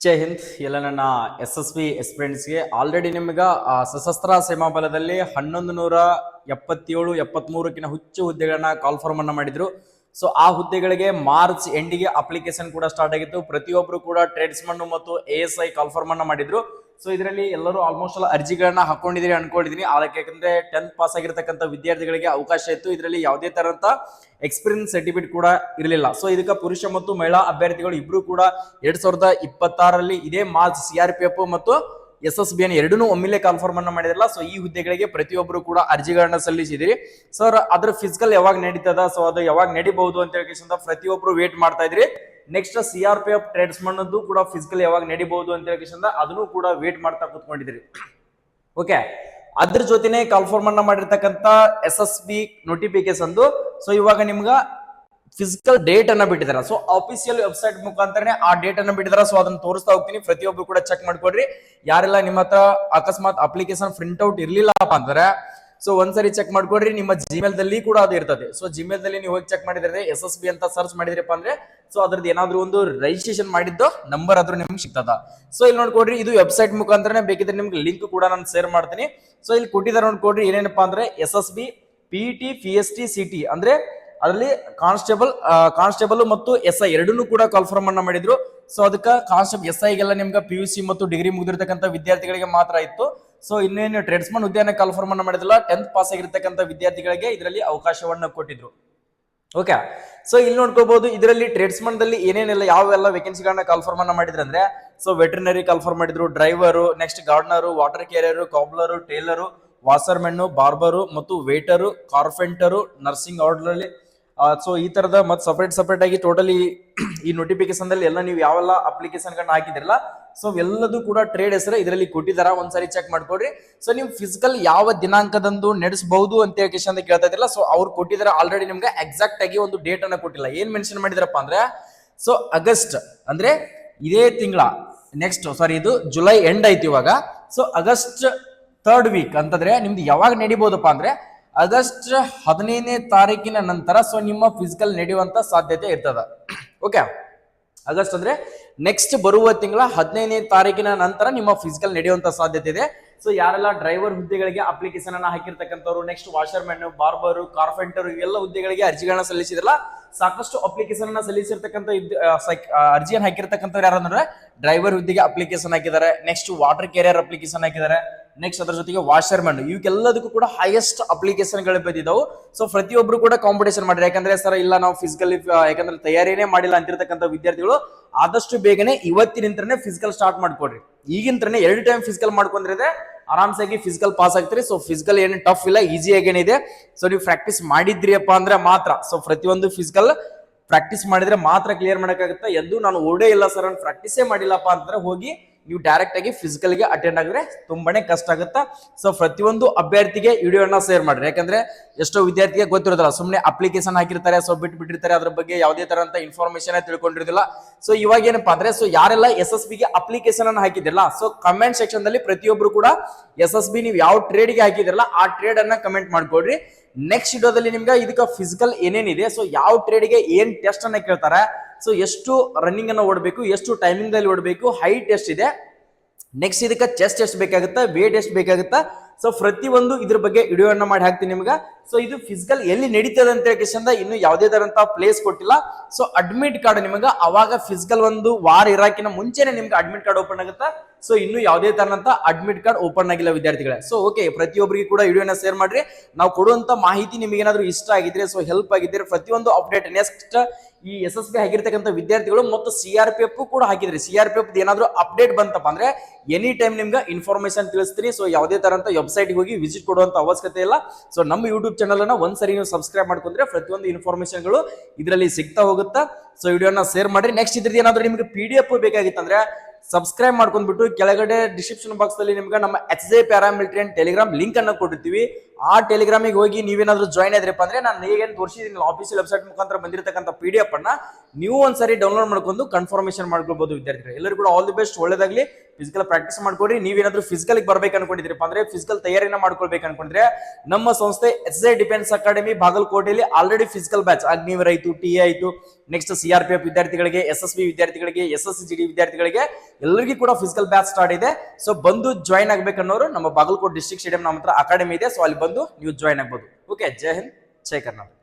ಜೈ ಹಿಂದ್. ಎಲ್ಲ ನನ್ನ SSB ಎಸ್ಪಿರೆಂಟ್ಸ್ಗೆ already ನಿಮ್ಗೆ ಸಶಸ್ತ್ರ ಸೇನಾ ಬಲದಲ್ಲಿ 1177-73 ಹುಚ್ಚು ಹುದ್ದೆಗಳನ್ನ ಕಾಲ್ಫಾರ್ಮ್ ಅನ್ನ ಮಾಡಿದ್ರು. ಸೊ ಆ ಹುದ್ದೆಗಳಿಗೆ ಮಾರ್ಚ್ ಎಂಡಿಗೆ ಅಪ್ಲಿಕೇಶನ್ ಕೂಡ ಸ್ಟಾರ್ಟ್ ಆಗಿತ್ತು. ಪ್ರತಿಯೊಬ್ರು ಕೂಡ ಟ್ರೇಡ್ಸ್ಮನ್ ಮತ್ತು ASI ಕಾಲ್ಫಾರ್ಮ್ ಅನ್ನ ಮಾಡಿದ್ರು. ಸೊ ಇದರಲ್ಲಿ ಎಲ್ಲರೂ ಆಲ್ಮೋಸ್ಟ್ ಆಲ್ ಅರ್ಜಿಗಳನ್ನ ಹಾಕೊಂಡಿದ್ದೀರಿ ಅನ್ಕೊಂಡಿದೀನಿ. ಯಾಕಂದ್ರೆ 10th ಪಾಸ್ ಆಗಿರ್ತಕ್ಕಂಥ ವಿದ್ಯಾರ್ಥಿಗಳಿಗೆ ಅವಕಾಶ ಇತ್ತು. ಇದರಲ್ಲಿ ಯಾವುದೇ ತರಂತ ಎಕ್ಸ್ಪೀರಿಯನ್ಸ್ ಸರ್ಟಿಫಿಕೇಟ್ ಕೂಡ ಇರಲಿಲ್ಲ. ಸೊ ಇದಕ್ಕೆ ಪುರುಷ ಮತ್ತು ಮಹಿಳಾ ಅಭ್ಯರ್ಥಿಗಳು ಇಬ್ರು ಕೂಡ 2026ರಲ್ಲಿ ಇದೇ ಮಾರ್ಚ್ CRPF ಮತ್ತು SSB ಎರಡನ್ನೂ ಒಮ್ಮೆಲೆ ಕಾನ್ಫರ್ಮ್ ಅನ್ನ ಮಾಡಿದ್ರಲ್ಲ. ಸೊ ಈ ಹುದ್ದೆಗಳಿಗೆ ಪ್ರತಿಯೊಬ್ಬರು ಕೂಡ ಅರ್ಜಿಗಳನ್ನ ಸಲ್ಲಿಸಿದಿರಿ. ಸರ್ ಅದ್ರ ಫಿಸಿಕಲ್ ಯಾವಾಗ ನಡೀತದ, ಸೊ ಅದು ಯಾವಾಗ ನಡಿಬಹುದು ಅಂತ ಹೇಳಿ ಪ್ರತಿಯೊಬ್ರು ವೇಟ್ ಮಾಡ್ತಾ ಇದ್ರಿ. ನೆಕ್ಸ್ಟ್ CRPF ಟ್ರೇಡ್ಸ್ಮನ್ ಕೂಡ ಫಿಸಿಕಲ್ ಯಾವಾಗ ನಡಿಬಹುದು ಅಂತ ಹೇಳಿ ಅದನ್ನು ಕೂಡ ವೇಟ್ ಮಾಡ್ತಾ ಕೂತ್ಕೊಂಡಿದ್ರಿ. ಓಕೆ, ಅದ್ರ ಜೊತೆನೆ ಕಾಲ್ಫಾರ್ಮ್ ಅನ್ನ ಮಾಡಿರ್ತಕ್ಕಂಥ SSB ನೋಟಿಫಿಕೇಶನ್. ಸೊ ಇವಾಗ ನಿಮ್ಗ ಫಿಸಿಕಲ್ ಡೇಟ್ ಅನ್ನ ಬಿಟ್ಟಿದಾರ. ಸೊ ಅಫಿಷಿಯಲ್ ವೆಬ್ಸೈಟ್ ಮುಖಾಂತರನೇ ಆ ಡೇಟ್ ಅನ್ನ ಬಿಟ್ಟಿದಾರ. ಸೊ ಅದನ್ನ ತೋರಿಸ್ತಾ ಹೋಗ್ತೀನಿ, ಪ್ರತಿಯೊಬ್ರು ಕೂಡ ಚೆಕ್ ಮಾಡ್ಕೊಡ್ರಿ. ಯಾರೆಲ್ಲ ನಿಮ್ಮ ಹತ್ರ ಅಕಸ್ಮಾತ್ ಅಪ್ಲಿಕೇಶನ್ ಪ್ರಿಂಟ್ ಔಟ್ ಇರ್ಲಿಲ್ಲಪ್ಪ ಅಂದ್ರೆ ಸೊ ಒಂದ್ಸರಿ ಚೆಕ್ ಮಾಡ್ಕೊಡ್ರಿ. ನಿಮ್ಮ ಜಿಮೇಲ್ ದಲ್ಲಿ ಕೂಡ ಅದು ಇರ್ತದೆ. ಸೊ ಜಿಮೇಲ್ ದಲ್ಲಿ ನೀವು ಹೋಗಿ ಚೆಕ್ ಮಾಡಿದ್ರೆ SSB ಅಂತ ಸರ್ಚ್ ಮಾಡಿದ್ರಪ್ಪ ಅಂದ್ರೆ ಸೊ ಅದ್ರದ್ದು ಏನಾದ್ರು ಒಂದು ರಿಜಿಸ್ಟ್ರೇಷನ್ ಮಾಡಿದ್ದು ನಂಬರ್ ಆದ್ರೂ ನಿಮ್ಗೆ ಸಿಗ್ತದ. ಸೊ ಇಲ್ಲಿ ನೋಡ್ಕೊಡ್ರಿ, ಇದು ವೆಬ್ಸೈಟ್ ಮುಖಾಂತರನೇ. ಬೇಕಿದ್ರೆ ನಿಮ್ಗೆ ಲಿಂಕ್ ಕೂಡ ನಾನು ಶೇರ್ ಮಾಡ್ತೀನಿ. ಸೊ ಇಲ್ಲಿ ಕೊಟ್ಟಿದ್ದಾರೆ ನೋಡ್ಕೊಡ್ರಿ, ಏನೇನಪ್ಪಾ ಅಂದ್ರೆ SSB PET PST CT ಅಂದ್ರೆ ಅದರಲ್ಲಿ ಕಾನ್ಸ್ಟೇಬಲ್ ಮತ್ತು SI ಎರಡನ್ನೂ ಕೂಡ ಕಾಲ್ಫಾರ್ಮ್ ಅನ್ನ ಮಾಡಿದ್ರು. ಸೊ ಅದಕ್ಕೆ ಕಾನ್ಸ್ಟೇಬಲ್ SIಗೆಲ್ಲ ನಿಮ್ಗೆ PUC ಮತ್ತು ಡಿಗ್ರಿ ಮುಗಿದಿರ್ತಕ್ಕಂಥ ವಿದ್ಯಾರ್ಥಿಗಳಿಗೆ ಮಾತ್ರ ಇತ್ತು. ಸೊ ಇನ್ನೇನು ಟ್ರೇಡ್ಸ್ಮನ್ ಹುದ್ದೆಯನ್ನ ಕಾಲ್ಫಾರ್ಮ್ ಅನ್ನ ಮಾಡಿದ್ರಲ್ಲ, 10th ಪಾಸ್ ಆಗಿರ್ತಕ್ಕಂಥ ವಿದ್ಯಾರ್ಥಿಗಳಿಗೆ ಇದರಲ್ಲಿ ಅವಕಾಶವನ್ನ ಕೊಟ್ಟಿದ್ರು. ಓಕೆ, ಸೊ ಇಲ್ಲಿ ನೋಡ್ಕೋಬಹುದು, ಇದರಲ್ಲಿ ಟ್ರೇಡ್ಸ್ಮನ್ ದಲ್ಲಿ ಏನೇನೆಲ್ಲ ಯಾವೆಲ್ಲ ವೇಕೆನ್ಸಿಗಳನ್ನ ಕಾಲ್ಫಾರ್ಮ್ ಅನ್ನ ಮಾಡಿದ್ರು ಅಂದ್ರೆ ಸೊ ವೆಟರ್ನರಿ ಕಾಲ್ಫಾರ್ಮ್ ಮಾಡಿದ್ರು, driver, next gardener, water carrier, cobbler, tailor, washermen, barber ಮತ್ತು waiter, carpenter, nursing orderly. So ಈ ತರದ ಮತ್ತೆ ಸಪರೇಟ್ ಆಗಿ ಟೋಟಲಿ ಈ ನೋಟಿಫಿಕೇಶನ್ ದಲ್ಲಿ ಎಲ್ಲ ನೀವು ಯಾವೆಲ್ಲ ಅಪ್ಲಿಕೇಶನ್ ಗಳನ್ನ ಹಾಕಿದಿರಲ್ಲ ಸೊ ಎಲ್ಲದೂ ಕೂಡ ಟ್ರೇಡ್ ಹೆಸರು ಇದರಲ್ಲಿ ಕೊಟ್ಟಿದಾರ. ಒಂದ್ಸರಿ ಚೆಕ್ ಮಾಡ್ಕೊಡ್ರಿ. ಸೊ ನೀವು ಫಿಸಿಕಲ್ ಯಾವ ದಿನಾಂಕದಂದು ನಡೆಸಬಹುದು ಅಂತ ಹೇಳಿ ಕೇಳ್ತಾ ಇದ್ರಲ್ಲ, ಸೊ ಅವ್ರು ಕೊಟ್ಟಿದಾರೆ ಆಲ್ರೆಡಿ. ನಿಮ್ಗೆ ಎಕ್ಸಾಕ್ಟ್ ಆಗಿ ಒಂದು ಡೇಟ್ ಅನ್ನ ಕೊಟ್ಟಿಲ್ಲ. ಏನ್ ಮೆನ್ಷನ್ ಮಾಡಿದ್ರಪ್ಪ ಅಂದ್ರೆ ಸೊ ಆಗಸ್ಟ್ ಅಂದ್ರೆ ಇದೇ ತಿಂಗಳ ಇದು ಜುಲೈ ಎಂಡ್ ಆಯ್ತು ಇವಾಗ. ಸೊ ಆಗಸ್ಟ್ 3rd ವೀಕ್ ಅಂತಂದ್ರೆ ನಿಮ್ದು ಯಾವಾಗ ನಡಿಬಹುದಪ್ಪ ಅಂದ್ರೆ ಆಗಸ್ಟ್ 15ನೇ ತಾರೀಕಿನ ನಂತರ ಸೊ ನಿಮ್ಮ ಫಿಸಿಕಲ್ ನಡೆಯುವಂತ ಸಾಧ್ಯತೆ ಇರ್ತದ. ಓಕೆ, ಆಗಸ್ಟ್ ಅಂದ್ರೆ ನೆಕ್ಸ್ಟ್ ಬರುವ ತಿಂಗಳ 15ನೇ ತಾರೀಕಿನ ನಂತರ ನಿಮ್ಮ ಫಿಸಿಕಲ್ ನಡೆಯುವಂತ ಸಾಧ್ಯತೆ ಇದೆ. ಸೊ ಯಾರೆಲ್ಲ ಡ್ರೈವರ್ ಹುದ್ದೆಗಳಿಗೆ ಅಪ್ಲಿಕೇಶನ್ ಅನ್ನ ಹಾಕಿರ್ತಕ್ಕಂಥವ್ರು, ನೆಕ್ಸ್ಟ್ ವಾಷರ್ಮೆನ್, ಬಾರ್ಬರು, ಕಾರ್ಪೆಂಟರ್ ಇವೆಲ್ಲ ಹುದ್ದೆಗಳಿಗೆ ಅರ್ಜಿಗಳನ್ನ ಸಲ್ಲಿಸಿದ್ರಲ್ಲ, ಸಾಕಷ್ಟು ಅಪ್ಲಿಕೇಶನ್ ಅನ್ನ ಸಲ್ಲಿಸಿರ್ತಕ್ಕಂಥ ಅರ್ಜಿಯನ್ನು ಹಾಕಿರ್ತಕ್ಕಂಥವ್ರು ಯಾರಂದ್ರೆ ಡ್ರೈವರ್ ಹುದ್ದೆಗೆ ಅಪ್ಲಿಕೇಶನ್ ಹಾಕಿದ್ದಾರೆ, ನೆಕ್ಸ್ಟ್ ವಾಟರ್ ಕ್ಯಾರಿಯರ್ ಅಪ್ಲಿಕೇಶನ್ ಹಾಕಿದ್ದಾರೆ, ನೆಕ್ಸ್ಟ್ ಅದರ ಜೊತೆಗೆ ವಾಷರ್ಮನ್. ಇವಕ್ಕೆಲ್ಲದಕ್ಕೂ ಕೂಡ ಹೈಯೆಸ್ಟ್ ಅಪ್ಲಿಕೇಶನ್ ಗಳು ಬಂದಿದ್ದಾವೆ. ಸೊ ಪ್ರತಿಯೊಬ್ರು ಕೂಡ ಕಾಂಪಿಟೇಷನ್ ಮಾಡ್ರಿ. ಯಾಕಂದ್ರೆ ಸರ್ ಇಲ್ಲ ನಾವು ಫಿಸಿಕಲ್ ಯಾಕಂದ್ರೆ ತಯಾರಿನೇ ಮಾಡಿಲ್ಲ ಅಂತಿರ್ತಕ್ಕಂಥ ವಿದ್ಯಾರ್ಥಿಗಳು ಆದಷ್ಟು ಬೇಗನೆ ಇವತ್ತಿನಿಂದನೇ ಫಿಸಿಕಲ್ ಸ್ಟಾರ್ಟ್ ಮಾಡ್ಕೊಡ್ರಿ. ಈಗಿಂತ್ರನೇ 2 ಟೈಮ್ ಫಿಸಿಕಲ್ ಮಾಡ್ಕೊಂಡ್ರೆ ಆರಾಮ್ಸಾಗಿ ಫಿಸಿಕಲ್ ಪಾಸ್ ಆಗ್ತೀರಿ. ಸೊ ಫಿಸಿಕಲ್ ಏನು ಟಫ್ ಇಲ್ಲ, ಈಸಿ ಆಗೇನಿದೆ. ಸೊ ನೀವು ಪ್ರಾಕ್ಟೀಸ್ ಮಾಡಿದ್ರಿಯಪ್ಪ ಅಂದ್ರೆ ಮಾತ್ರ ಸೊ ಪ್ರತಿಯೊಂದು ಫಿಸಿಕಲ್ ಪ್ರಾಕ್ಟೀಸ್ ಮಾಡಿದ್ರೆ ಮಾತ್ರ ಕ್ಲಿಯರ್ ಮಾಡಕ್ಕಾಗುತ್ತೆ. ಎಂದು ನಾನು ಓಡೇ ಇಲ್ಲ ಸರ್ ನಾನು ಪ್ರಾಕ್ಟೀಸೇ ಮಾಡಿಲ್ಲಪ್ಪ ಅಂತಂದ್ರೆ ಹೋಗಿ ನೀವು ಡೈರೆಕ್ಟ್ ಆಗಿ ಫಿಸಿಕಲ್ ಗೆ ಅಟೆಂಡ್ ಆಗಿದ್ರೆ ತುಂಬಾನೇ ಕಷ್ಟ ಆಗುತ್ತಾ. ಸೊ ಪ್ರತಿಯೊಂದು ಅಭ್ಯರ್ಥಿಗೆ ವಿಡಿಯೋನ ಶೇರ್ ಮಾಡ್ರಿ. ಯಾಕಂದ್ರೆ ಎಷ್ಟೋ ವಿದ್ಯಾರ್ಥಿಗೆ ಗೊತ್ತಿರೋದಿಲ್ಲ, ಸುಮ್ಮನೆ ಅಪ್ಲಿಕೇಶನ್ ಹಾಕಿರ್ತಾರೆ, ಸೊ ಬಿಟ್ಟಿರ್ತಾರೆ, ಅದ್ರ ಬಗ್ಗೆ ಯಾವುದೇ ತರಂತ ಇನ್ಫಾರ್ಮೇಶನ್ ತಿಳ್ಕೊಂಡಿರೋದಿಲ್ಲ. ಸೊ ಇವಾಗ ಏನಪ್ಪಾ ಅಂದ್ರೆ ಸೊ ಯಾರೆಲ್ಲ SSB ಗೆ ಅಪ್ಲಿಕೇಶನ್ ಅನ್ನ ಹಾಕಿದಿರಲ್ಲ ಸೊ ಕಮೆಂಟ್ ಸೆಕ್ಷನ್ ದಲ್ಲಿ ಪ್ರತಿಯೊಬ್ರು ಕೂಡ SSB ನೀವು ಯಾವ ಟ್ರೇಡ್ ಗೆ ಹಾಕಿದಿರಲ್ಲ ಆ ಟ್ರೇಡ್ ಅನ್ನ ಕಮೆಂಟ್ ಮಾಡ್ಕೊಡ್ರಿ. ನೆಕ್ಸ್ಟ್ ವಿಡಿಯೋದಲ್ಲಿ ನಿಮ್ಗೆ ಇದಕ್ಕೆ ಫಿಸಿಕಲ್ ಏನೇನಿದೆ, ಸೊ ಯಾವ ಟ್ರೇಡ್ ಗೆ ಏನ್ ಟೆಸ್ಟ್ ಅನ್ನ ಕೇಳ್ತಾರೆ, ಸೊ ಎಷ್ಟು ರನ್ನಿಂಗ್ ಅನ್ನ ಓಡಬೇಕು, ಎಷ್ಟು ಟೈಮಿಂಗ್ ದಲ್ಲಿ ಓಡಬೇಕು, ಹೈಟ್ ಎಷ್ಟಿದೆ, ನೆಕ್ಸ್ಟ್ ಇದಕ್ಕೆ ಚೆಸ್ಟ್ ಎಷ್ಟು ಬೇಕಾಗುತ್ತಾ, ವೇಟ್ ಎಷ್ಟು ಬೇಕಾಗುತ್ತಾ, ಸೊ ಪ್ರತಿಯೊಂದು ಇದ್ರ ಬಗ್ಗೆ ವಿಡಿಯೋನ ಮಾಡಿ ಹಾಕ್ತೀನಿ ನಿಮ್ಗೆ. ಸೊ ಇದು ಫಿಸಿಕಲ್ ಎಲ್ಲಿ ನಡೀತದೆ ಅಂತ ಹೇಳಿ ಇನ್ನು ಯಾವುದೇ ತರಂತ ಪ್ಲೇಸ್ ಕೊಟ್ಟಿಲ್ಲ. ಸೊ ಅಡ್ಮಿಟ್ ಕಾರ್ಡ್ ನಿಮಗೆ ಅವಾಗ ಫಿಸಿಕಲ್ ಒಂದು ವಾರ ಇರಾಕಿನ ಮುಂಚೆನೆ ನಿಮ್ಗೆ ಅಡ್ಮಿಟ್ ಕಾರ್ಡ್ ಓಪನ್ ಆಗುತ್ತಾ. ಸೊ ಇನ್ನು ಯಾವುದೇ ತರಂತ ಅಡ್ಮಿಟ್ ಕಾರ್ಡ್ ಓಪನ್ ಆಗಿಲ್ಲ ವಿದ್ಯಾರ್ಥಿಗಳೇ. ಸೊ ಓಕೆ, ಪ್ರತಿಯೊಬ್ಬರಿಗೆ ಕೂಡ ವಿಡಿಯೋನ ಶೇರ್ ಮಾಡ್ರಿ. ನಾವು ಕೊಡುವಂತ ಮಾಹಿತಿ ನಿಮಗೆ ಏನಾದ್ರು ಇಷ್ಟ ಆಗಿದ್ರೆ ಸೊ ಹೆಲ್ಪ್ ಆಗಿದ್ರೆ ಪ್ರತಿಯೊಂದು ಅಪ್ಡೇಟ್ ನೆಕ್ಸ್ಟ್ ಈ SSB ಆಗಿರ್ತಕ್ಕಂಥ ವಿದ್ಯಾರ್ಥಿಗಳು ಮತ್ತು CRPF ಕೂಡ ಹಾಕಿದ್ರಿ. CRPF ಏನಾದ್ರು ಅಪ್ಡೇಟ್ ಬಂತಪ್ಪ ಅಂದ್ರೆ ಎನಿ ಟೈಮ್ ನಿಮ್ಗೆ ಇನ್ಫಾರ್ಮೇಶನ್ ತಿಳಿಸ್ತೀನಿ. ಸೊ ಯಾವುದೇ ತರಂತ ವೆಬ್ಸೈಟ್ ಹೋಗಿ ವಿಸಿಟ್ ಕೊಡುವಂತ ಅವಶ್ಯಕತೆ ಇಲ್ಲ. ಸೊ ನಮ್ಮ ಯೂಟ್ಯೂಬ್ ಚಾನಲ್ ಅನ್ನ ಒಂದ್ಸರಿ ನೀವು ಸಬ್ಸ್ಕ್ರೈಬ್ ಮಾಡ್ಕೊಂಡ್ರೆ ಪ್ರತಿಯೊಂದು ಇನ್ಫಾರ್ಮೇಶನ್ ಗಳು ಇದರಲ್ಲಿ ಸಿಗ್ತಾ ಹೋಗುತ್ತಾ. ಸೊ ವಿಡಿಯೋನ ಶೇರ್ ಮಾಡ್ರಿ. ನೆಕ್ಸ್ಟ್ ಇದ್ರದ್ದು ಏನಾದ್ರು ನಿಮ್ಗೆ PDF ಬೇಕಾಗಿತ್ತಂದ್ರೆ ಸಬ್ಸ್ಕ್ರೈಬ್ ಮಾಡ್ಕೊಂಡ್ಬಿಟ್ಟು ಕೆಳಗಡೆ ಡಿಸ್ಕ್ರಿಪ್ಷನ್ ಬಾಕ್ಸ್ ಅಲ್ಲಿ ನಿಮ್ಗೆ ನಮ್ಮ HJ paramilitary and Telegram link ಅನ್ನ ಕೊಟ್ಟಿರ್ತೀವಿ. ಆ ಟೆಲಿಗ್ರಾಮಿಗೆ ಹೋಗಿ ನೀವೇನಾದ್ರೂ ಜಾಯ್ನ್ ಆದ್ರಪ್ಪ ಅಂದ್ರೆ ನಾನು ಹೇಗೇನು ತೋರಿಸಿದ್ದೀನಿ ಆಫೀಸಿಯಲ್ ವೆಬ್ಸೈಟ್ ಮುಖಾಂತರ ಬಂದಿರತಕ್ಕಂಥ PDF ಅನ್ನ ನೀವು ಒಂದ್ಸರಿ ಡೌನ್ಲೋಡ್ ಮಾಡ್ಕೊಂಡು ಕನ್ಫರ್ಮೇಶನ್ ಮಾಡ್ಕೊಳ್ಬಹುದು ವಿದ್ಯಾರ್ಥಿಗಳು. ಎಲ್ಲರೂ ಕೂಡ ಆಲ್ ದಿ ಬೆಸ್ಟ್, ಒಳ್ಳೇದಾಗ್ಲಿ. ಫಿಸಿಕಲ್ ಪ್ರಾಕ್ಟೀಸ್ ಮಾಡ್ಕೊಡಿ. ನೀವೇನಾದ್ರೂ ಫಿಸಿಕಲ್ ಬರ್ಬೇಕು ಅನ್ಕೊಂಡಿದ್ರಪ್ಪ ಅಂದ್ರೆ ಫಿಸಿಕಲ್ ತಯಾರಿನ ಮಾಡ್ಕೊಳ್ಬೇಕು ಅನ್ಕೊಂಡ್ರೆ ನಮ್ಮ ಸಂಸ್ಥೆ SSI ಡಿಫೆನ್ಸ್ ಅಕಾಡೆಮಿ ಬಾಗಲಕೋಟೆಯಲ್ಲಿ ಆಲ್ರೆಡಿ ಫಿಸಿಕಲ್ ಬ್ಯಾಚ್ ಅಗ್ನಿವೀರ್ ಆಯ್ತು, TA ಆಯ್ತು, ನೆಕ್ಸ್ಟ್ CRPF ವಿದ್ಯಾರ್ಥಿಗಳಿಗೆ, SSB ವಿದ್ಯಾರ್ಥಿಗಳಿಗೆ, SSCGD ವಿದ್ಯಾರ್ಥಿಗಳಿಗೆ ಎಲ್ಲರಿಗೂ ಕೂಡ ಫಿಸಿಕಲ್ ಬ್ಯಾಚ್ ಸ್ಟಾರ್ಟ್ ಇದೆ. ಸೊ ಬಂದು ಜಾಯ್ನ್ ಆಗ್ಬೇಕನ್ನೋರು ನಮ್ಮ ಬಾಗಲಕೋಟೆ ಡಿಸ್ಟ್ರಿಕ್ಟ್ ಸ್ಟೇಡಿಯಂ ನಮ್ಮ ಹತ್ರ ಅಕಾಡೆಮಿ ಇದೆ. ಸೊ ಅಲ್ಲಿ ಬಂದು ನೀವು ಜಾಯ್ನ್ ಆಗ್ಬೋದು. ಓಕೆ, ಜೈ ಹಿಂದ್, ಜೈ ಕರ್ನಾಟಕ.